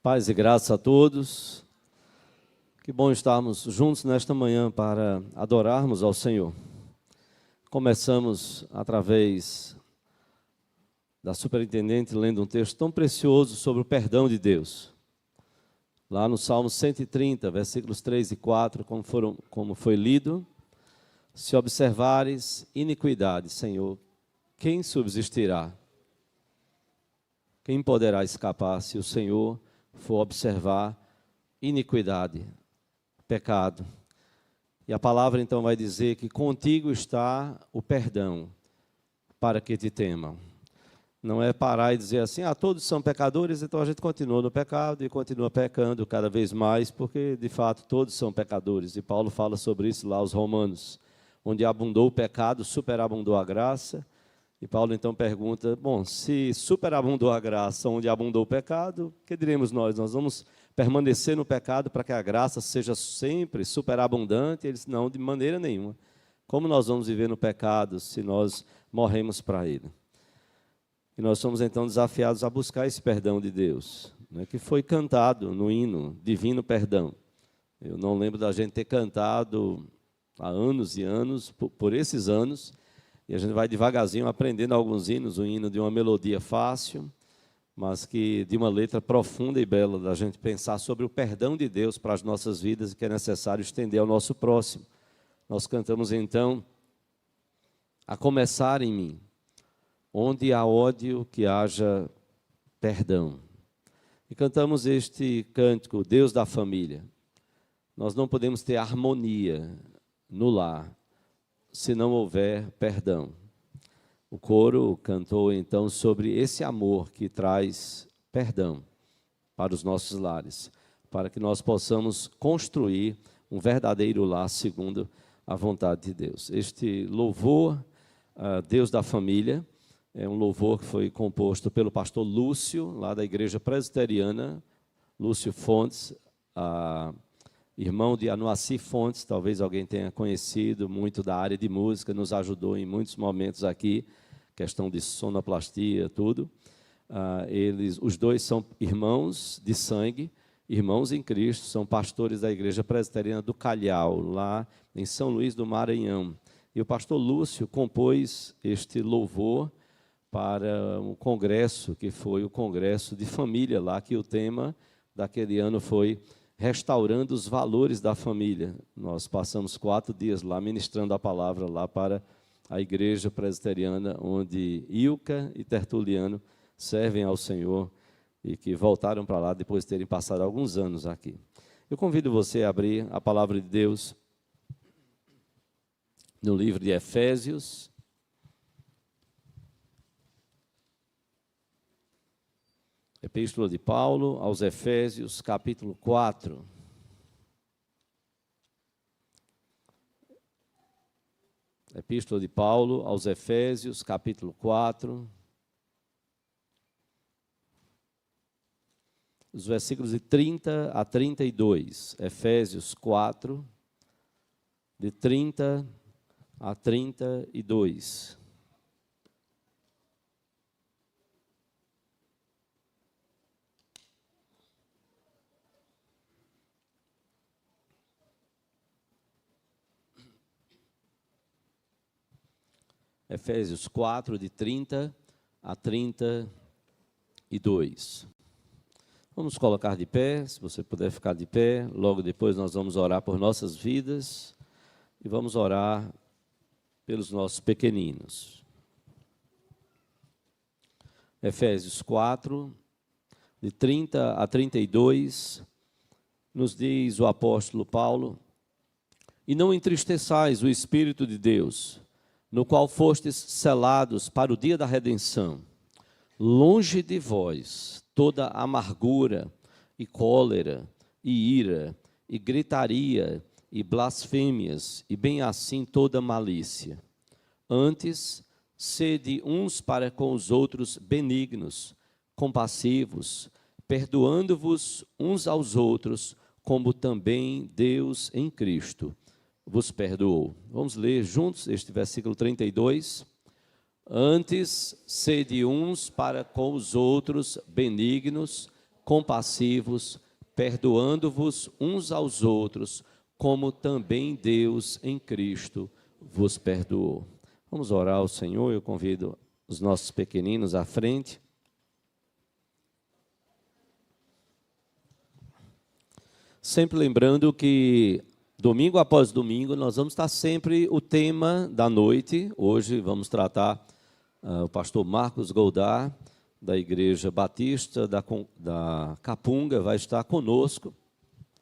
Paz e graça a todos. Que bom estarmos juntos nesta manhã para adorarmos ao Senhor. Começamos através da superintendente lendo um texto tão precioso sobre o perdão de Deus. Lá no Salmo 130, versículos 3 e 4, como foi lido: se observares iniquidade, Senhor, quem subsistirá? Quem poderá escapar se o Senhor for observar iniquidade, pecado? E a palavra então vai dizer que contigo está o perdão, para que te temam. Não é parar e dizer assim, todos são pecadores, então a gente continua no pecado e continua pecando cada vez mais, porque de fato todos são pecadores. E Paulo fala sobre isso lá aos Romanos, onde abundou o pecado, superabundou a graça. E Paulo então pergunta, se superabundou a graça onde abundou o pecado, o que diremos nós? Nós vamos permanecer no pecado para que a graça seja sempre superabundante? Ele disse, não, de maneira nenhuma. Como nós vamos viver no pecado se nós morremos para ele? E nós somos então desafiados a buscar esse perdão de Deus, né, que foi cantado no hino Divino Perdão. Eu não lembro da gente ter cantado há anos e anos, por esses anos. E a gente vai devagarzinho aprendendo alguns hinos, um hino de uma melodia fácil, mas que de uma letra profunda e bela, da gente pensar sobre o perdão de Deus para as nossas vidas e que é necessário estender ao nosso próximo. Nós cantamos então, a começar em mim, onde há ódio que haja perdão. E cantamos este cântico, Deus da família. Nós não podemos ter harmonia no lar se não houver perdão. O coro cantou então sobre esse amor que traz perdão para os nossos lares, para que nós possamos construir um verdadeiro lar segundo a vontade de Deus. Este louvor, Deus da família, é um louvor que foi composto pelo pastor Lúcio, lá da Igreja Presbiteriana, Lúcio Fontes, irmão de Anuaci Fontes, talvez alguém tenha conhecido, muito da área de música, nos ajudou em muitos momentos aqui, questão de sonoplastia, tudo. Os dois são irmãos de sangue, irmãos em Cristo, são pastores da Igreja Presbiteriana do Calhau, lá em São Luís do Maranhão. E o pastor Lúcio compôs este louvor para um congresso, que foi o congresso de família lá, que o tema daquele ano foi restaurando os valores da família. Nós passamos 4 dias lá ministrando a palavra lá para a igreja presbiteriana, onde Ilka e Tertuliano servem ao Senhor e que voltaram para lá depois de terem passado alguns anos aqui. Eu convido você a abrir a palavra de Deus no livro de Efésios, Epístola de Paulo aos Efésios, capítulo 4. Epístola de Paulo aos Efésios, capítulo 4. Os versículos de 30 a 32. Efésios 4, de 30 a 32. Efésios 4, de 30 a 32. Vamos colocar de pé, se você puder ficar de pé. Logo depois nós vamos orar por nossas vidas e vamos orar pelos nossos pequeninos. Efésios 4, de 30 a 32, nos diz o apóstolo Paulo: e não entristeçais o Espírito de Deus, no qual fostes selados para o dia da redenção. Longe de vós toda amargura e cólera e ira e gritaria e blasfêmias e bem assim toda malícia. Antes, sede uns para com os outros benignos, compassivos, perdoando-vos uns aos outros, como também Deus em Cristo vos perdoou. Vamos ler juntos este versículo 32. Antes, sede uns para com os outros benignos, compassivos, perdoando-vos uns aos outros, como também Deus em Cristo vos perdoou. Vamos orar ao Senhor. Eu convido os nossos pequeninos à frente. Sempre lembrando que domingo após domingo nós vamos estar sempre o tema da noite. Hoje vamos tratar o pastor Marcos Goldar, da Igreja Batista da Capunga, vai estar conosco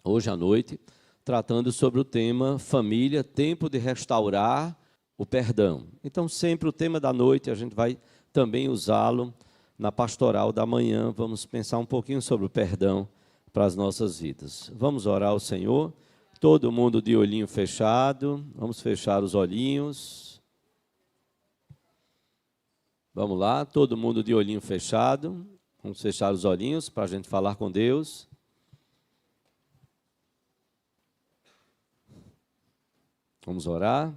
hoje à noite, tratando sobre o tema família, tempo de restaurar o perdão. Então, sempre o tema da noite, a gente vai também usá-lo na pastoral da manhã. Vamos pensar um pouquinho sobre o perdão para as nossas vidas. Vamos orar ao Senhor, todo mundo de olhinho fechado, vamos fechar os olhinhos. Vamos lá, todo mundo de olhinho fechado, vamos fechar os olhinhos para a gente falar com Deus. Vamos orar.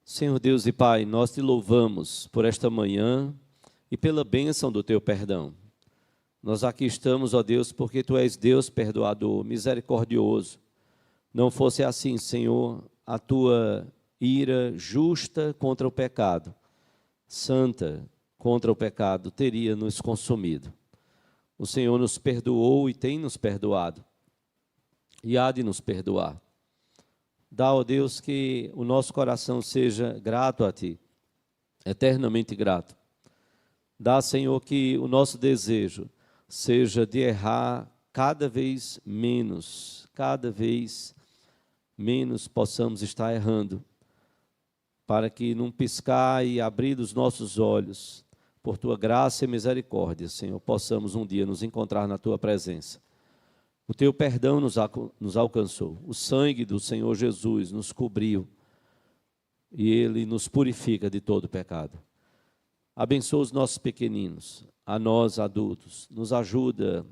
Senhor Deus e Pai, nós te louvamos por esta manhã e pela bênção do teu perdão. Nós aqui estamos, ó Deus, porque tu és Deus perdoador, misericordioso. Não fosse assim, Senhor, a tua ira justa contra o pecado, santa contra o pecado, teria nos consumido. O Senhor nos perdoou e tem nos perdoado, e há de nos perdoar. Dá, ó Deus, que o nosso coração seja grato a Ti, eternamente grato. Dá, Senhor, que o nosso desejo seja de errar cada vez menos possamos estar errando, para que num piscar e abrir os nossos olhos, por Tua graça e misericórdia, Senhor, possamos um dia nos encontrar na Tua presença. O Teu perdão nos alcançou, o sangue do Senhor Jesus nos cobriu, e Ele nos purifica de todo pecado. Abençoa os nossos pequeninos, a nós adultos, nos ajuda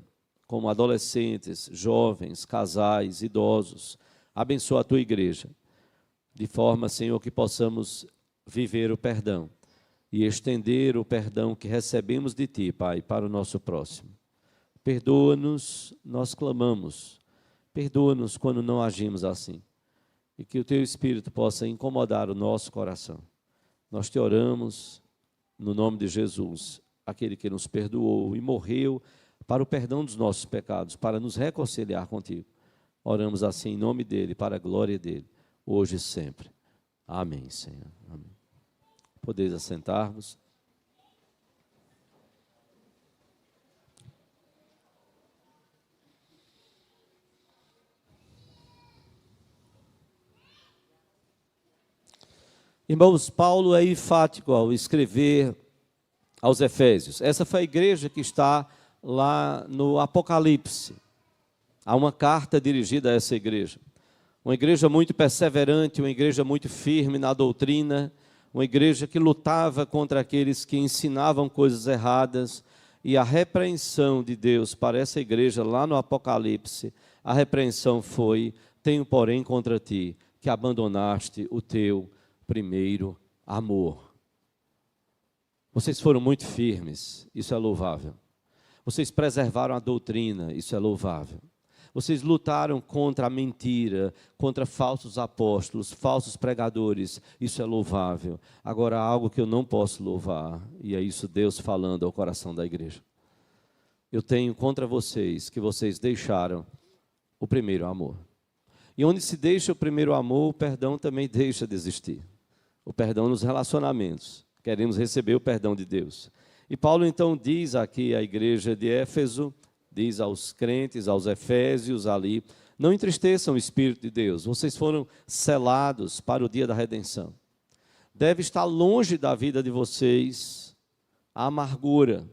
como adolescentes, jovens, casais, idosos. Abençoa a Tua igreja, de forma, Senhor, que possamos viver o perdão e estender o perdão que recebemos de Ti, Pai, para o nosso próximo. Perdoa-nos, nós clamamos, perdoa-nos quando não agimos assim, e que o Teu Espírito possa incomodar o nosso coração. Nós Te oramos no nome de Jesus, aquele que nos perdoou e morreu para o perdão dos nossos pecados, para nos reconciliar contigo. Oramos assim em nome dEle, para a glória dEle, hoje e sempre. Amém, Senhor. Amém. Podeis assentar-vos. Irmãos, Paulo é enfático ao escrever aos Efésios. Essa foi a igreja que está lá no Apocalipse. Há uma carta dirigida a essa igreja. Uma igreja muito perseverante, uma igreja muito firme na doutrina, uma igreja que lutava contra aqueles que ensinavam coisas erradas. E a repreensão de Deus para essa igreja lá no Apocalipse, a repreensão foi: tenho, porém, contra ti, que abandonaste o teu primeiro amor. Vocês foram muito firmes, isso é louvável. Vocês preservaram a doutrina, isso é louvável. Vocês lutaram contra a mentira, contra falsos apóstolos, falsos pregadores, isso é louvável. Agora, há algo que eu não posso louvar, e é isso Deus falando ao coração da igreja. Eu tenho contra vocês que vocês deixaram o primeiro amor. E onde se deixa o primeiro amor, o perdão também deixa de existir. O perdão nos relacionamentos. Queremos receber o perdão de Deus. E Paulo então diz aqui à igreja de Éfeso, diz aos crentes, aos efésios ali: não entristeçam o Espírito de Deus, vocês foram selados para o dia da redenção. Deve estar longe da vida de vocês a amargura,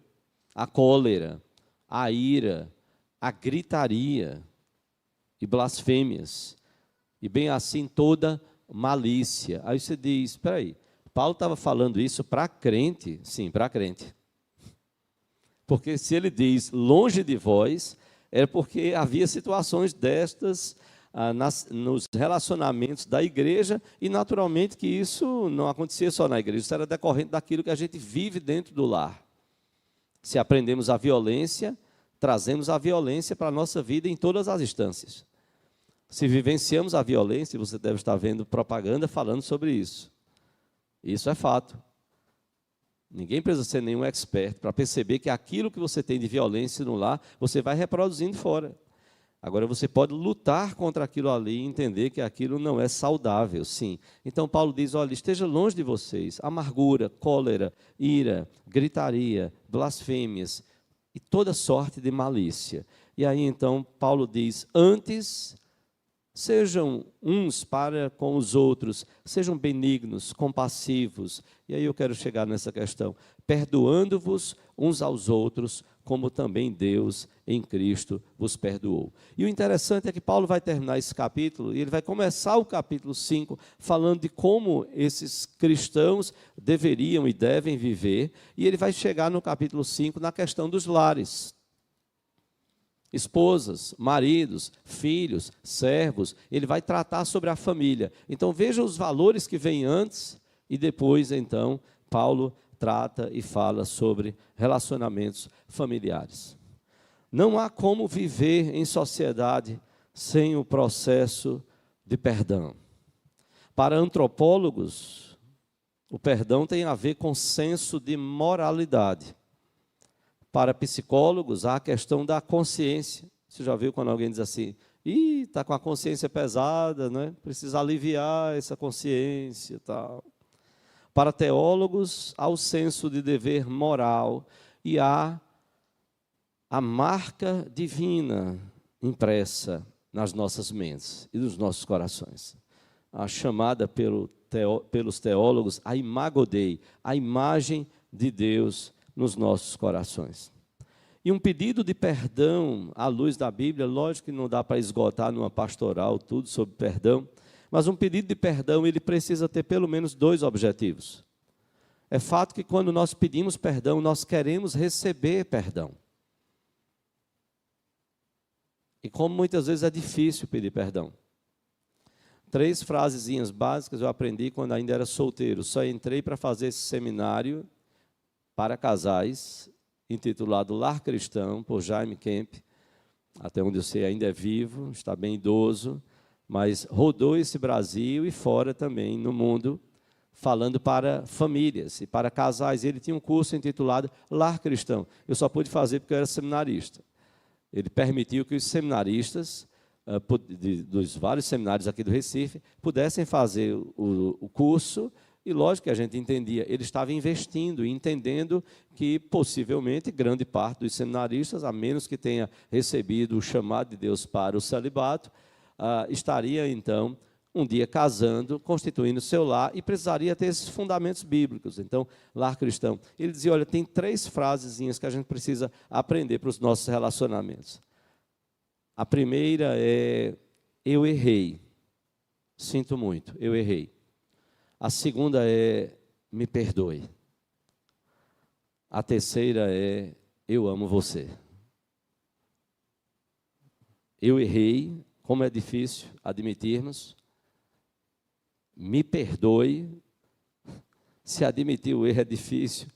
a cólera, a ira, a gritaria e blasfêmias, e bem assim toda malícia. Aí você diz: espera aí, Paulo estava falando isso para crente? Sim, para crente. Porque se ele diz longe de vós, é porque havia situações destas nos relacionamentos da igreja, e naturalmente que isso não acontecia só na igreja, isso era decorrente daquilo que a gente vive dentro do lar. Se aprendemos a violência, trazemos a violência para a nossa vida em todas as instâncias. Se vivenciamos a violência, você deve estar vendo propaganda falando sobre isso. Isso é fato. Ninguém precisa ser nenhum expert para perceber que aquilo que você tem de violência no lar, você vai reproduzindo fora. Agora, você pode lutar contra aquilo ali e entender que aquilo não é saudável, sim. Então, Paulo diz, olha, esteja longe de vocês amargura, cólera, ira, gritaria, blasfêmias e toda sorte de malícia. E aí, então, Paulo diz, antes, sejam uns para com os outros, sejam benignos, compassivos. E aí eu quero chegar nessa questão, perdoando-vos uns aos outros, como também Deus em Cristo vos perdoou. E o interessante é que Paulo vai terminar esse capítulo, e ele vai começar o capítulo 5, falando de como esses cristãos deveriam e devem viver, e ele vai chegar no capítulo 5 na questão dos lares. Esposas, maridos, filhos, servos, ele vai tratar sobre a família. Então veja os valores que vêm antes, e depois então Paulo trata e fala sobre relacionamentos familiares. Não há como viver em sociedade sem o processo de perdão. Para antropólogos, o perdão tem a ver com senso de moralidade. Para psicólogos, há a questão da consciência. Você já viu quando alguém diz assim, está com a consciência pesada, né? Precisa aliviar essa consciência e tal. Para teólogos, há o senso de dever moral e há a marca divina impressa nas nossas mentes e nos nossos corações. A chamada pelos teólogos, a imago Dei, a imagem de Deus nos nossos corações. E um pedido de perdão à luz da Bíblia, lógico que não dá para esgotar numa pastoral tudo sobre perdão, mas um pedido de perdão, ele precisa ter pelo menos 2 objetivos. É fato que quando nós pedimos perdão, nós queremos receber perdão. E como muitas vezes é difícil pedir perdão. 3 frasezinhas básicas eu aprendi quando ainda era solteiro. Só entrei para fazer esse seminário para casais, intitulado Lar Cristão, por Jaime Kemp, até onde eu sei ainda é vivo, está bem idoso, mas rodou esse Brasil e fora também, no mundo, falando para famílias e para casais. Ele tinha um curso intitulado Lar Cristão. Eu só pude fazer porque eu era seminarista. Ele permitiu que os seminaristas, dos vários seminários aqui do Recife, pudessem fazer o curso. E lógico que a gente entendia, ele estava investindo e entendendo que possivelmente grande parte dos seminaristas, a menos que tenha recebido o chamado de Deus para o celibato, estaria então um dia casando, constituindo seu lar e precisaria ter esses fundamentos bíblicos. Então, lar cristão. Ele dizia, olha, tem 3 frasezinhas que a gente precisa aprender para os nossos relacionamentos. A primeira é, eu errei, sinto muito, eu errei. A segunda é, me perdoe. A terceira é, eu amo você. Eu errei, como é difícil admitirmos. Me perdoe. Se admitir o erro é difícil.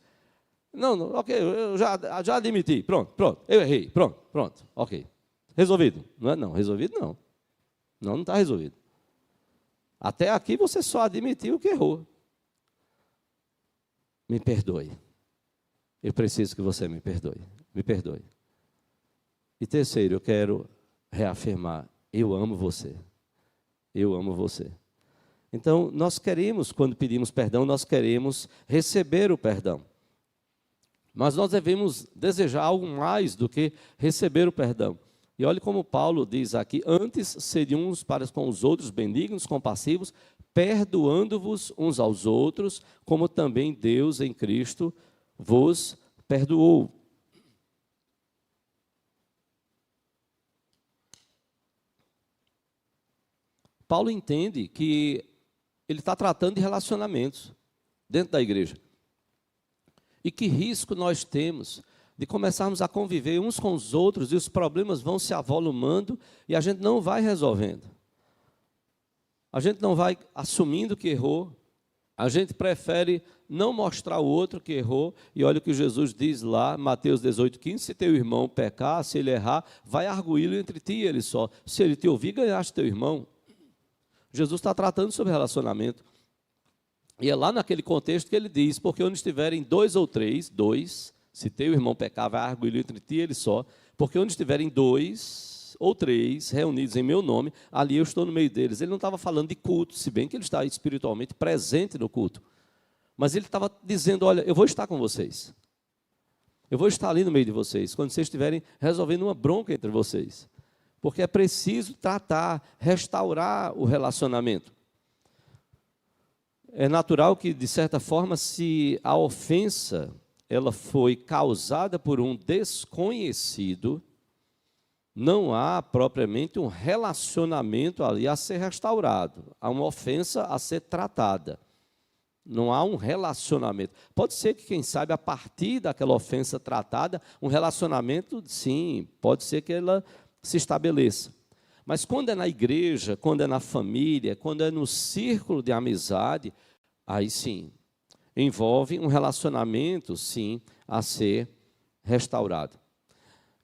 Não, ok, eu já admiti. Pronto, eu errei. Pronto, ok. Resolvido. Não é não, resolvido não. Não está resolvido. Até aqui você só admitiu que errou. Me perdoe. Eu preciso que você me perdoe. Me perdoe. E terceiro, eu quero reafirmar, eu amo você. Eu amo você. Então, nós queremos, quando pedimos perdão, nós queremos receber o perdão. Mas nós devemos desejar algo mais do que receber o perdão. E olhe como Paulo diz aqui, antes seriam uns para com os outros benignos, compassivos, perdoando-vos uns aos outros, como também Deus em Cristo vos perdoou. Paulo entende que ele está tratando de relacionamentos dentro da igreja. E que risco nós temos de começarmos a conviver uns com os outros e os problemas vão se avolumando e a gente não vai resolvendo. A gente não vai assumindo que errou, A gente prefere não mostrar o outro que errou, e olha o que Jesus diz lá, Mateus 18:15, se teu irmão pecar, se ele errar, vai arguí-lo entre ti e ele só. Se ele te ouvir, ganhaste teu irmão. Jesus está tratando sobre relacionamento. E é lá naquele contexto que ele diz, porque onde estiverem dois ou três, se teu irmão pecar, vai arguí-lo entre ti e ele só, porque onde estiverem dois ou três reunidos em meu nome, ali eu estou no meio deles. Ele não estava falando de culto, se bem que ele está espiritualmente presente no culto. Mas ele estava dizendo, olha, eu vou estar com vocês. Eu vou estar ali no meio de vocês, quando vocês estiverem resolvendo uma bronca entre vocês. Porque é preciso tratar, restaurar o relacionamento. É natural que, de certa forma, se a ofensa ela foi causada por um desconhecido, não há propriamente um relacionamento ali a ser restaurado. Há uma ofensa a ser tratada. Não há um relacionamento. Pode ser que, quem sabe, a partir daquela ofensa tratada, um relacionamento, sim, pode ser que ela se estabeleça. Mas quando é na igreja, quando é na família, quando é no círculo de amizade, aí sim, envolve um relacionamento, sim, a ser restaurado.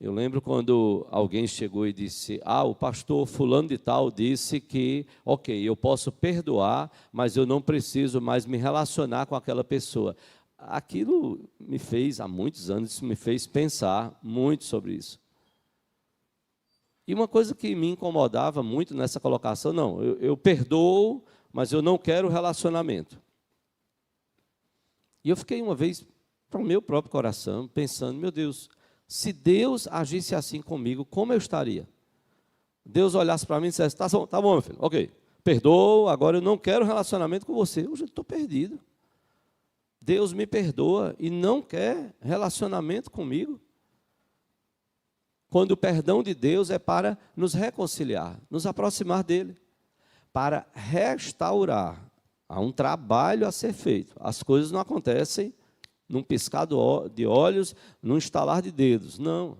Eu lembro quando alguém chegou e disse, o pastor fulano de tal disse que, ok, eu posso perdoar, mas eu não preciso mais me relacionar com aquela pessoa. Aquilo me fez, há muitos anos, me fez pensar muito sobre isso. E uma coisa que me incomodava muito nessa colocação, não, eu perdoo, mas eu não quero relacionamento. E eu fiquei uma vez, para o meu próprio coração, pensando, meu Deus, se Deus agisse assim comigo, como eu estaria? Deus olhasse para mim e dissesse, tá bom, meu filho, ok, perdoo, agora eu não quero relacionamento com você. Eu já estou perdido. Deus me perdoa e não quer relacionamento comigo. Quando o perdão de Deus é para nos reconciliar, nos aproximar dele, para restaurar. Há um trabalho a ser feito. As coisas não acontecem num piscar de olhos, num estalar de dedos. Não.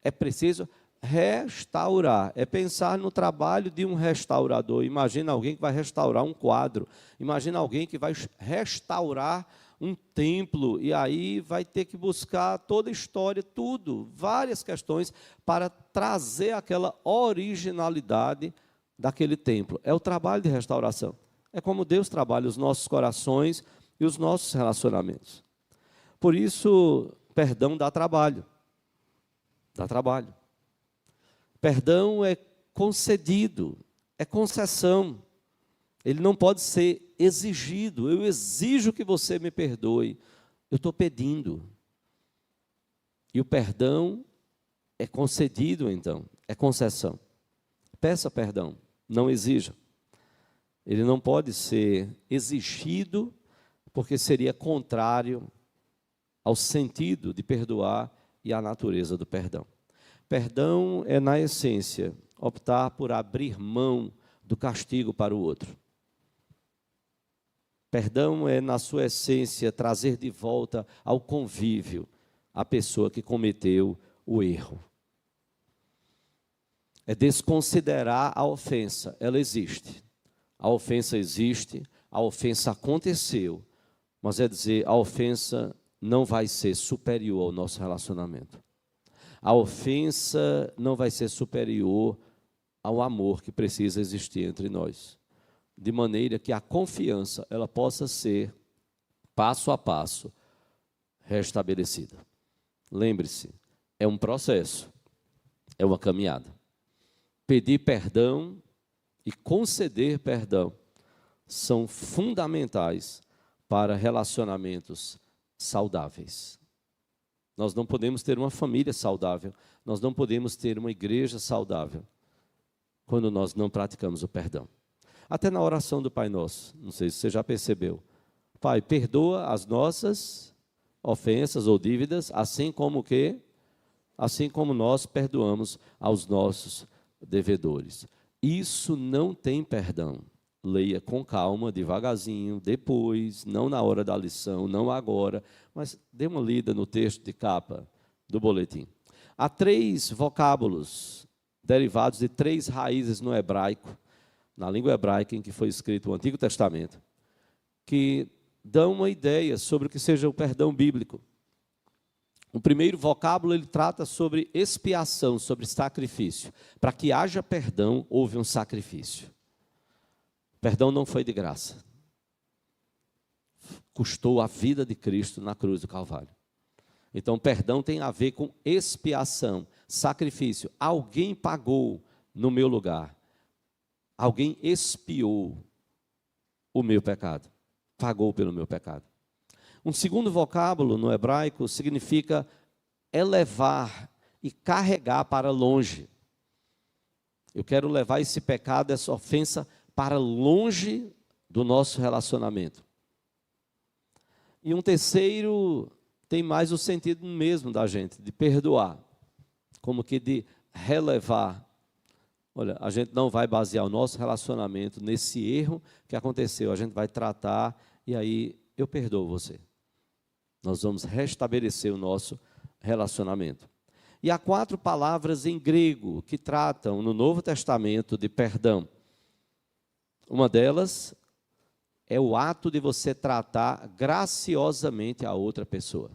É preciso restaurar. É pensar no trabalho de um restaurador. Imagina alguém que vai restaurar um quadro. Imagina alguém que vai restaurar um templo. E aí vai ter que buscar toda a história, tudo, várias questões, para trazer aquela originalidade daquele templo. É o trabalho de restauração. É como Deus trabalha os nossos corações e os nossos relacionamentos. Por isso, perdão dá trabalho. Dá trabalho. Perdão é concedido, é concessão. Ele não pode ser exigido. Eu exijo que você me perdoe. Eu estou pedindo. E o perdão é concedido, então. É concessão. Peça perdão, não exija. Ele não pode ser exigido, porque seria contrário ao sentido de perdoar e à natureza do perdão. Perdão é, na essência, optar por abrir mão do castigo para o outro. Perdão é, na sua essência, trazer de volta ao convívio a pessoa que cometeu o erro. É desconsiderar a ofensa, ela existe. A ofensa existe, a ofensa aconteceu, mas é dizer, a ofensa não vai ser superior ao nosso relacionamento. A ofensa não vai ser superior ao amor que precisa existir entre nós. De maneira que a confiança, ela possa ser, passo a passo, restabelecida. Lembre-se, é um processo, é uma caminhada. Pedir perdão e conceder perdão são fundamentais para relacionamentos saudáveis. Nós não podemos ter uma família saudável, nós não podemos ter uma igreja saudável quando nós não praticamos o perdão. Até na oração do Pai Nosso, não sei se você já percebeu. Pai, perdoa as nossas ofensas ou dívidas, assim como nós perdoamos aos nossos devedores. Isso não tem perdão. Leia com calma, devagarzinho, depois, não na hora da lição, não agora, mas dê uma lida no texto de capa do boletim. Há 3 vocábulos derivados de 3 raízes no hebraico, na língua hebraica em que foi escrito o Antigo Testamento, que dão uma ideia sobre o que seja o perdão bíblico. O primeiro vocábulo, ele trata sobre expiação, sobre sacrifício. Para que haja perdão, houve um sacrifício. Perdão não foi de graça. Custou a vida de Cristo na cruz do Calvário. Então, perdão tem a ver com expiação, sacrifício. Alguém pagou no meu lugar. Alguém expiou o meu pecado. Pagou pelo meu pecado. Um segundo vocábulo no hebraico significa elevar e carregar para longe. Eu quero levar esse pecado, essa ofensa, para longe do nosso relacionamento. E um terceiro tem mais o sentido mesmo da gente, de perdoar, como que de relevar. Olha, a gente não vai basear o nosso relacionamento nesse erro que aconteceu, a gente vai tratar e aí eu perdoo você. Nós vamos restabelecer o nosso relacionamento. E há 4 palavras em grego que tratam no Novo Testamento de perdão. Uma delas é o ato de você tratar graciosamente a outra pessoa.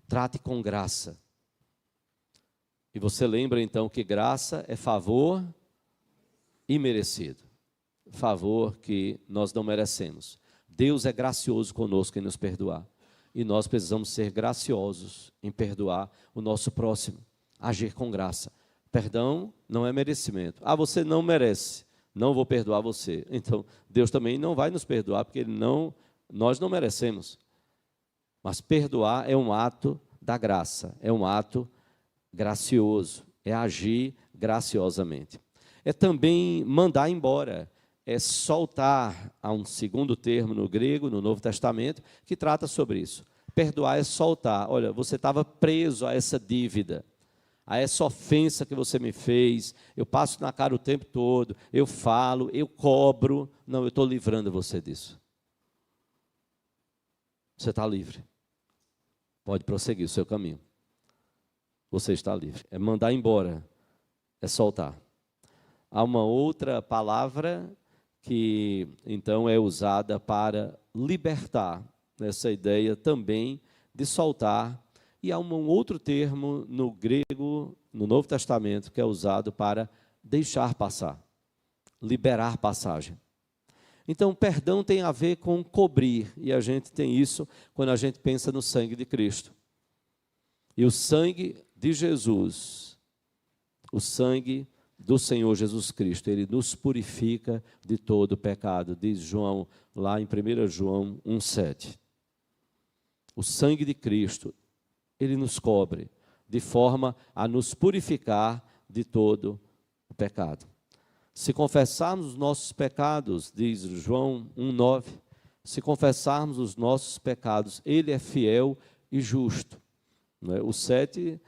Trate com graça. E você lembra então que graça é favor imerecido. Favor que nós não merecemos. Deus é gracioso conosco em nos perdoar. E nós precisamos ser graciosos em perdoar o nosso próximo. Agir com graça. Perdão não é merecimento. Ah, você não merece. Não vou perdoar você. Então, Deus também não vai nos perdoar, porque nós não merecemos. Mas perdoar é um ato da graça. É um ato gracioso. É agir graciosamente. É também mandar embora. É soltar, há um segundo termo no grego, no Novo Testamento, que trata sobre isso. Perdoar é soltar. Olha, você estava preso a essa dívida, a essa ofensa que você me fez, eu passo na cara o tempo todo, eu falo, eu cobro. Não, eu estou livrando você disso. Você está livre. Pode prosseguir o seu caminho. Você está livre. É mandar embora, é soltar. Há uma outra palavra que então é usada para libertar, essa ideia também de soltar. E há um outro termo no grego, no Novo Testamento, que é usado para deixar passar, liberar passagem. Então, perdão tem a ver com cobrir, e a gente tem isso quando a gente pensa no sangue de Cristo. E o sangue de Jesus, o sangue do Senhor Jesus Cristo, ele nos purifica de todo o pecado, diz João, lá em 1 João 1,7. O sangue de Cristo, ele nos cobre, de forma a nos purificar de todo o pecado. Se confessarmos os nossos pecados, diz João 1,9, se confessarmos os nossos pecados, ele é fiel e justo. O 7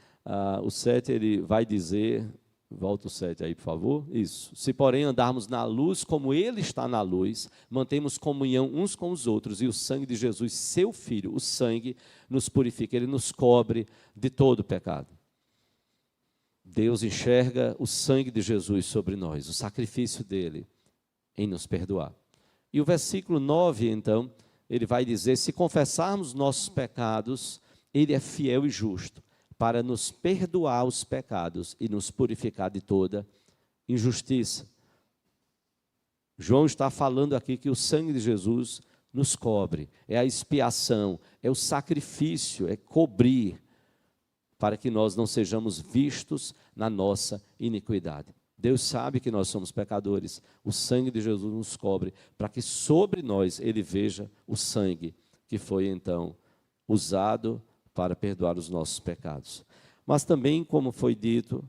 ele vai dizer, volta o 7 aí, por favor, isso. Se porém andarmos na luz como ele está na luz, mantemos comunhão uns com os outros, e o sangue de Jesus, seu Filho, o sangue nos purifica, ele nos cobre de todo o pecado. Deus enxerga o sangue de Jesus sobre nós, o sacrifício dele em nos perdoar. E o versículo 9, então, ele vai dizer, se confessarmos nossos pecados, ele é fiel e justo, para nos perdoar os pecados e nos purificar de toda injustiça. João está falando aqui que o sangue de Jesus nos cobre, é a expiação, é o sacrifício, é cobrir, para que nós não sejamos vistos na nossa iniquidade. Deus sabe que nós somos pecadores, o sangue de Jesus nos cobre, para que sobre nós ele veja o sangue que foi então usado para perdoar os nossos pecados. Mas também, como foi dito,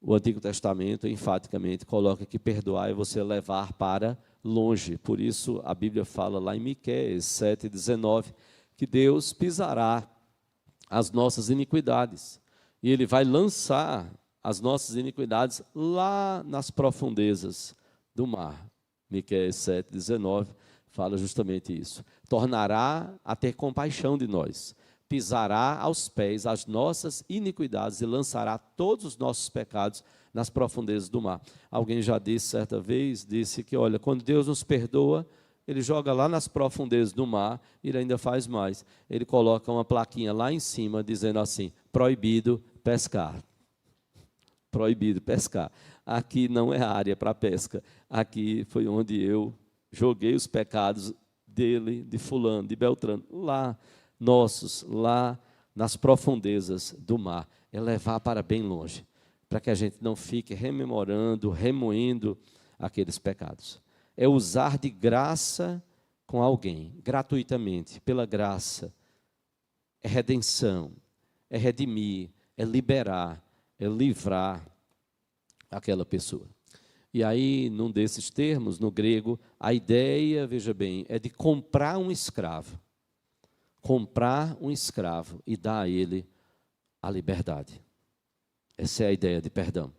o Antigo Testamento enfaticamente coloca que perdoar é você levar para longe. Por isso a Bíblia fala lá em Miqueias 7,19, que Deus pisará as nossas iniquidades. E ele vai lançar as nossas iniquidades lá nas profundezas do mar. Miqueias 7,19 fala justamente isso. Tornará a ter compaixão de nós. Pisará aos pés as nossas iniquidades e lançará todos os nossos pecados nas profundezas do mar. Alguém já disse certa vez, disse que, olha, quando Deus nos perdoa, ele joga lá nas profundezas do mar, e ele ainda faz mais. Ele coloca uma plaquinha lá em cima, dizendo assim, proibido pescar. Proibido pescar. Aqui não é área para pesca. Aqui foi onde eu joguei os pecados dele, de fulano, de Beltrano, lá, nossos, lá nas profundezas do mar. É levar para bem longe, para que a gente não fique rememorando, remoendo aqueles pecados. É usar de graça com alguém, gratuitamente, pela graça. É redenção, é redimir, é liberar, é livrar aquela pessoa. E aí, num desses termos, no grego, a ideia, veja bem, é de comprar um escravo. Comprar um escravo e dar a ele a liberdade. Essa é a ideia de perdão.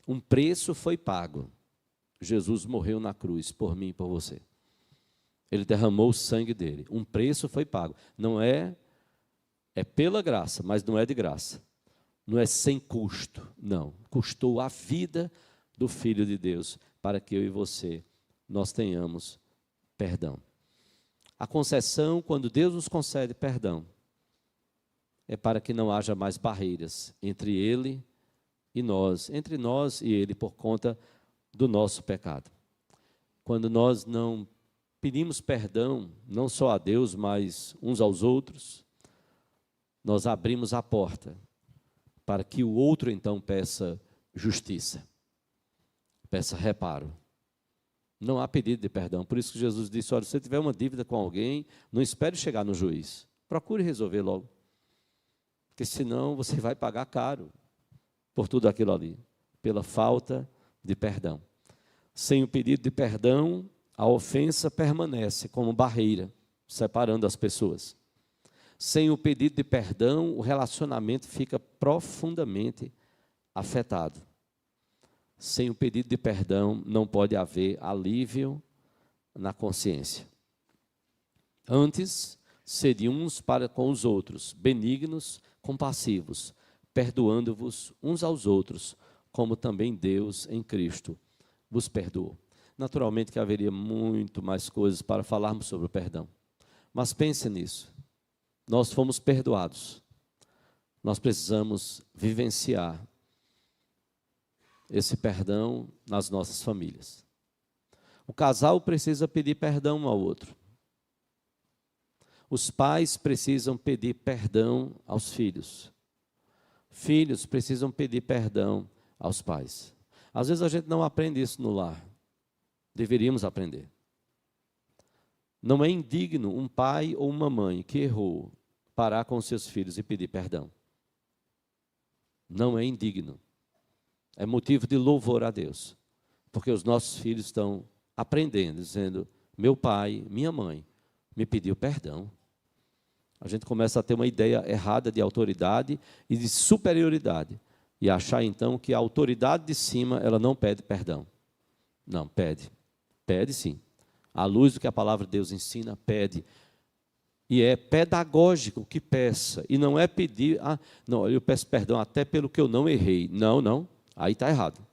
Um preço foi pago. Jesus morreu na cruz por mim e por você. Ele derramou o sangue dele. Um preço foi pago. Não é pela graça, mas não é de graça. Não é sem custo, não. Custou a vida do Filho de Deus para que eu e você, nós tenhamos perdão. A concessão, quando Deus nos concede perdão, é para que não haja mais barreiras entre Ele e nós, entre nós e Ele, por conta do nosso pecado. Quando nós não pedimos perdão, não só a Deus, mas uns aos outros, nós abrimos a porta para que o outro então peça justiça, peça reparo. Não há pedido de perdão. Por isso que Jesus disse, olha, se você tiver uma dívida com alguém, não espere chegar no juiz. Procure resolver logo. Porque senão você vai pagar caro por tudo aquilo ali, pela falta de perdão. Sem o pedido de perdão, a ofensa permanece como barreira, separando as pessoas. Sem o pedido de perdão, o relacionamento fica profundamente afetado. Sem o pedido de perdão, não pode haver alívio na consciência. Antes, sede uns para com os outros, benignos, compassivos, perdoando-vos uns aos outros, como também Deus em Cristo vos perdoou. Naturalmente que haveria muito mais coisas para falarmos sobre o perdão. Mas pense nisso. Nós fomos perdoados. Nós precisamos vivenciar esse perdão nas nossas famílias. O casal precisa pedir perdão um ao outro. Os pais precisam pedir perdão aos filhos. Filhos precisam pedir perdão aos pais. Às vezes a gente não aprende isso no lar. Deveríamos aprender. Não é indigno um pai ou uma mãe que errou parar com seus filhos e pedir perdão. Não é indigno. É motivo de louvor a Deus. Porque os nossos filhos estão aprendendo, dizendo, meu pai, minha mãe, me pediu perdão. A gente começa a ter uma ideia errada de autoridade e de superioridade. E achar, então, que a autoridade de cima, ela não pede perdão. Não, pede. Pede, sim. À luz do que a palavra de Deus ensina, pede. E é pedagógico que peça. E não é pedir, não, eu peço perdão até pelo que eu não errei. Não, não. Aí está errado.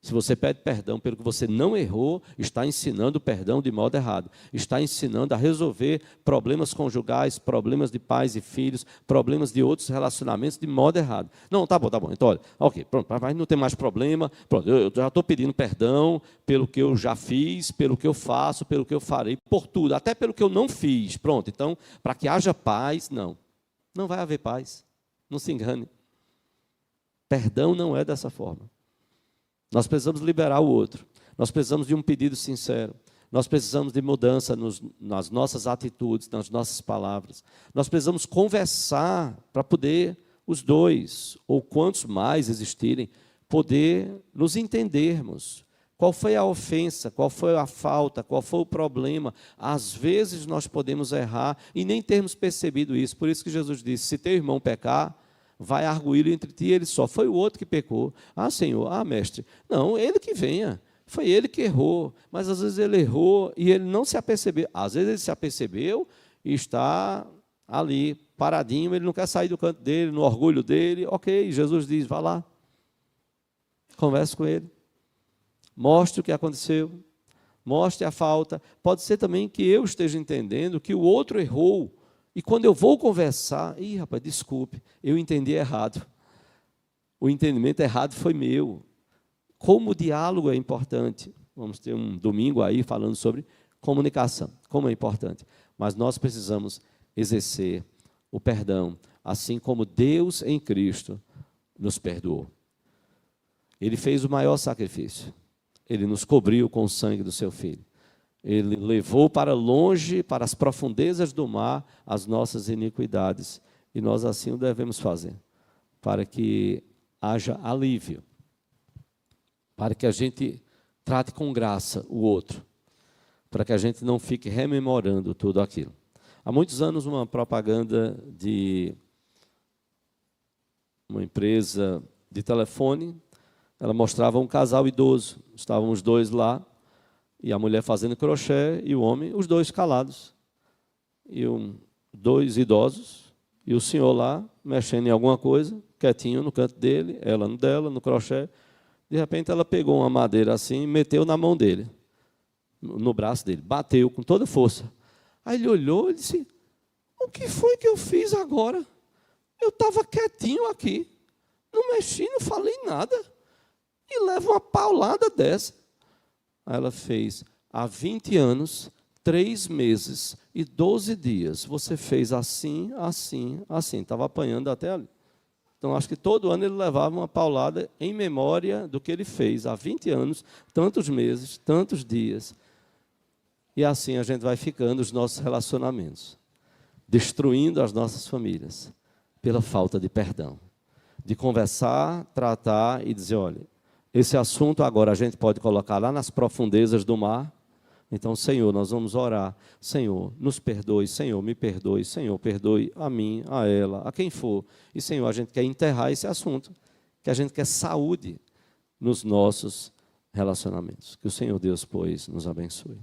Se você pede perdão pelo que você não errou, está ensinando o perdão de modo errado. Está ensinando a resolver problemas conjugais, problemas de pais e filhos, problemas de outros relacionamentos de modo errado. Não, tá bom. Então, olha, ok, pronto, mas não tem mais problema. Pronto, eu já estou pedindo perdão pelo que eu já fiz, pelo que eu faço, pelo que eu farei, por tudo, até pelo que eu não fiz. Pronto, então, para que haja paz, não. Não vai haver paz. Não se engane. Perdão não é dessa forma. Nós precisamos liberar o outro. Nós precisamos de um pedido sincero. Nós precisamos de mudança nas nossas atitudes, nas nossas palavras. Nós precisamos conversar para poder, os dois, ou quantos mais existirem, poder nos entendermos. Qual foi a ofensa, qual foi a falta, qual foi o problema. Às vezes nós podemos errar e nem termos percebido isso. Por isso que Jesus disse, se teu irmão pecar, vai arguí-lo entre ti e ele só. Foi o outro que pecou. Ah, Senhor, ah, mestre. Não, ele que venha. Foi ele que errou. Mas às vezes ele errou e ele não se apercebeu. Às vezes ele se apercebeu e está ali, paradinho, ele não quer sair do canto dele, no orgulho dele. Ok, Jesus diz, vá lá. Converse com ele. Mostre o que aconteceu. mostre a falta. Pode ser também que eu esteja entendendo que o outro errou. E quando eu vou conversar, rapaz, desculpe, eu entendi errado. O entendimento errado foi meu. Como o diálogo é importante. Vamos ter um domingo aí falando sobre comunicação, como é importante. Mas nós precisamos exercer o perdão, assim como Deus em Cristo nos perdoou. Ele fez o maior sacrifício. Ele nos cobriu com o sangue do seu Filho. Ele levou para longe, para as profundezas do mar, as nossas iniquidades. E nós assim o devemos fazer, para que haja alívio, para que a gente trate com graça o outro, para que a gente não fique rememorando tudo aquilo. Há muitos anos, uma propaganda de uma empresa de telefone, ela mostrava um casal idoso, estavam os dois lá, e a mulher fazendo crochê, e o homem, os dois calados. E dois idosos, e o senhor lá, mexendo em alguma coisa, quietinho no canto dele, ela no dela, no crochê. De repente, ela pegou uma madeira assim e meteu na mão dele, no braço dele, bateu com toda força. Aí ele olhou e disse, o que foi que eu fiz agora? Eu estava quietinho aqui, não mexi, não falei nada, e leva uma paulada dessa. Aí ela fez, há 20 anos, 3 meses e 12 dias, você fez assim, assim, assim. Estava apanhando até ali. Então, acho que todo ano ele levava uma paulada em memória do que ele fez. Há 20 anos, tantos meses, tantos dias. E assim a gente vai ficando os nossos relacionamentos, destruindo as nossas famílias, pela falta de perdão. De conversar, tratar e dizer, olha, esse assunto agora a gente pode colocar lá nas profundezas do mar. Então, Senhor, nós vamos orar. Senhor, nos perdoe. Senhor, me perdoe. Senhor, perdoe a mim, a ela, a quem for. E, Senhor, a gente quer enterrar esse assunto, que a gente quer saúde nos nossos relacionamentos. Que o Senhor Deus, pois, nos abençoe.